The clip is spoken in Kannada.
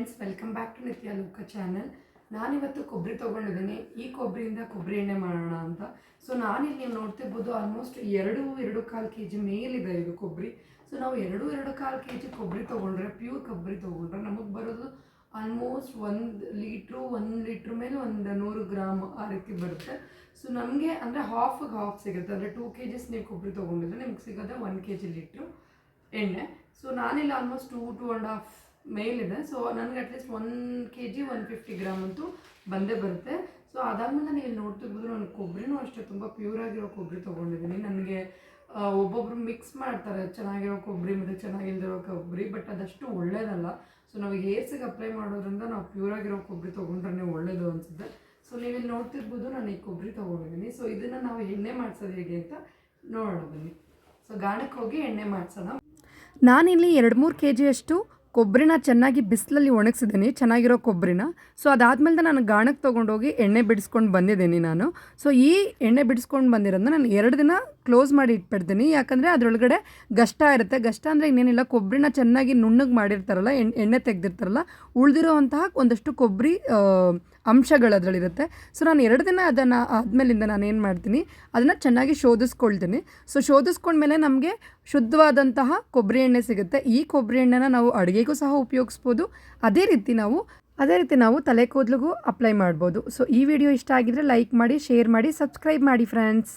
ಫ್ರೆಂಡ್ಸ್, ವೆಲ್ಕಮ್ ಬ್ಯಾಕ್ ಟು ನಿತ್ಯ ಲೋಕ ಚಾನಲ್. ನಾನಿವತ್ತು ಕೊಬ್ಬರಿ ತೊಗೊಂಡಿದ್ದೀನಿ. ಈ ಕೊಬ್ಬರಿಯಿಂದ ಕೊಬ್ಬರಿ ಎಣ್ಣೆ ಮಾಡೋಣ ಅಂತ. ಸೊ ನಾನಿಲ್ಲಿ ನೀವು ನೋಡ್ತಿರ್ಬೋದು, ಆಲ್ಮೋಸ್ಟ್ 2.25 kg ಮೇಲಿದೆ ಇದು ಕೊಬ್ಬರಿ. ಸೊ ನಾವು 2.25 kg ಕೊಬ್ಬರಿ ತೊಗೊಂಡ್ರೆ, ಪ್ಯೂರ್ ಕೊಬ್ಬರಿ ತೊಗೊಂಡ್ರೆ ನಮಗೆ ಬರೋದು ಆಲ್ಮೋಸ್ಟ್ 1 ಲೀಟ್ರ್ ಮೇಲೆ ಒಂದು 100 ಗ್ರಾಮ್ ಆ ರೀತಿ ಬರುತ್ತೆ. ಸೊ ನಮಗೆ ಅಂದರೆ ಹಾಫ್ ಸಿಗುತ್ತೆ. ಅಂದರೆ 2 kg ನೀವು ಕೊಬ್ಬರಿ ತೊಗೊಂಡಿದ್ರೆ ನಿಮ್ಗೆ ಸಿಗೋದೆ 1 kg ಲೀಟ್ರು ಎಣ್ಣೆ. ಸೊ ನಾನಿಲ್ಲಿ ಆಲ್ಮೋಸ್ಟ್ 2.5 ಮೇಲಿದೆ. ಸೊ ನನಗೆ ಅಟ್ಲೀಸ್ಟ್ 1 kg 150 ಗ್ರಾಮ್ ಅಂತೂ ಬಂದೇ ಬರುತ್ತೆ. ಸೊ ಅದಾದಮೇಲೆ ನೀವು ನೋಡ್ತಿರ್ಬೋದು, ನಾನು ಕೊಬ್ಬರಿನೂ ಅಷ್ಟೇ ತುಂಬ ಪ್ಯೂರಾಗಿರೋ ಕೊಬ್ಬರಿ ತೊಗೊಂಡಿದ್ದೀನಿ. ನನಗೆ ಒಬ್ಬೊಬ್ಬರು ಮಿಕ್ಸ್ ಮಾಡ್ತಾರೆ ಚೆನ್ನಾಗಿರೋ ಕೊಬ್ಬರಿ ಮತ್ತು ಚೆನ್ನಾಗಿಲ್ದಿರೋ ಕೊಬ್ಬರಿ, ಬಟ್ ಅದಷ್ಟು ಒಳ್ಳೇದಲ್ಲ. ಸೊ ನಾವು ಹೇರ್ಸಿಗೆ ಅಪ್ಲೈ ಮಾಡೋದ್ರಿಂದ ನಾವು ಪ್ಯೂರಾಗಿರೋ ಕೊಬ್ಬರಿ ತೊಗೊಂಡ್ರೆ ಒಳ್ಳೇದು ಅನಿಸುತ್ತೆ. ಸೊ ನೀವಿಲ್ಲಿ ನೋಡ್ತಿರ್ಬೋದು, ನಾನು ಈ ಕೊಬ್ಬರಿ ತೊಗೊಂಡಿದ್ದೀನಿ. ಸೊ ಇದನ್ನು ನಾವು ಎಣ್ಣೆ ಮಾಡಿಸೋದು ಹೇಗೆ ಅಂತ ನೋಡೋಣ ಬನ್ನಿ. ಸೊ ಗಾಣಕ್ಕೆ ಹೋಗಿ ಎಣ್ಣೆ ಮಾಡಿಸೋಣ. ನಾನಿಲ್ಲಿ 2-3 kg ಅಷ್ಟು ಕೊಬ್ಬರಿನ ಚೆನ್ನಾಗಿ ಬಿಸಿಲಲ್ಲಿ ಒಣಗಿಸಿದ್ದೀನಿ, ಚೆನ್ನಾಗಿರೋ ಕೊಬ್ಬರಿನ. ಸೊ ಅದಾದಮೇಲೆ ನಾನು ಗಾಣಕ್ಕೆ ತೊಗೊಂಡೋಗಿ ಎಣ್ಣೆ ಬಿಡಿಸ್ಕೊಂಡು ಬಂದಿದ್ದೀನಿ ನಾನು. ಸೊ ಈ ಎಣ್ಣೆ ಬಿಡಿಸ್ಕೊಂಡು ಬಂದಿರೋದನ್ನ ನಾನು 2 ದಿನ ಕ್ಲೋಸ್ ಮಾಡಿ ಇಟ್ಬಿಡ್ತೀನಿ. ಯಾಕಂದರೆ ಅದರೊಳಗಡೆ ಗಷ್ಟ ಇರುತ್ತೆ. ಗಷ್ಟ ಅಂದರೆ ಇನ್ನೇನಿಲ್ಲ, ಕೊಬ್ಬರಿನ ಚೆನ್ನಾಗಿ ನುಣ್ಣಗೆ ಮಾಡಿರ್ತಾರಲ್ಲ, ಎಣ್ಣೆ ತೆಗೆದಿರ್ತಾರಲ್ಲ, ಉಳಿದಿರೋವಂತಹ ಒಂದಷ್ಟು ಕೊಬ್ಬರಿ ಅಂಶಗಳು ಅದರಲ್ಲಿರುತ್ತೆ. ಸೊ ನಾನು 2 ದಿನ ಅದನ್ನು ಆದಮೇಲಿಂದ ನಾನು ಏನು ಮಾಡ್ತೀನಿ, ಅದನ್ನು ಚೆನ್ನಾಗಿ ಶೋಧಿಸ್ಕೊಳ್ತೀನಿ. ಸೊ ಶೋಧಿಸ್ಕೊಂಡ್ಮೇಲೆ ನಮಗೆ ಶುದ್ಧವಾದಂತಹ ಕೊಬ್ಬರಿ ಎಣ್ಣೆ ಸಿಗುತ್ತೆ. ಈ ಕೊಬ್ಬರಿ ಎಣ್ಣೆನ ನಾವು ಅಡುಗೆಗೂ ಸಹ ಉಪಯೋಗಿಸ್ಬೋದು. ಅದೇ ರೀತಿ ನಾವು ತಲೆ ಕೂದಲಿಗೂ ಅಪ್ಲೈ ಮಾಡ್ಬೋದು. ಸೊ ಈ ವಿಡಿಯೋ ಇಷ್ಟ ಆಗಿದ್ರೆ ಲೈಕ್ ಮಾಡಿ, ಶೇರ್ ಮಾಡಿ, ಸಬ್ಸ್ಕ್ರೈಬ್ ಮಾಡಿ ಫ್ರೆಂಡ್ಸ್.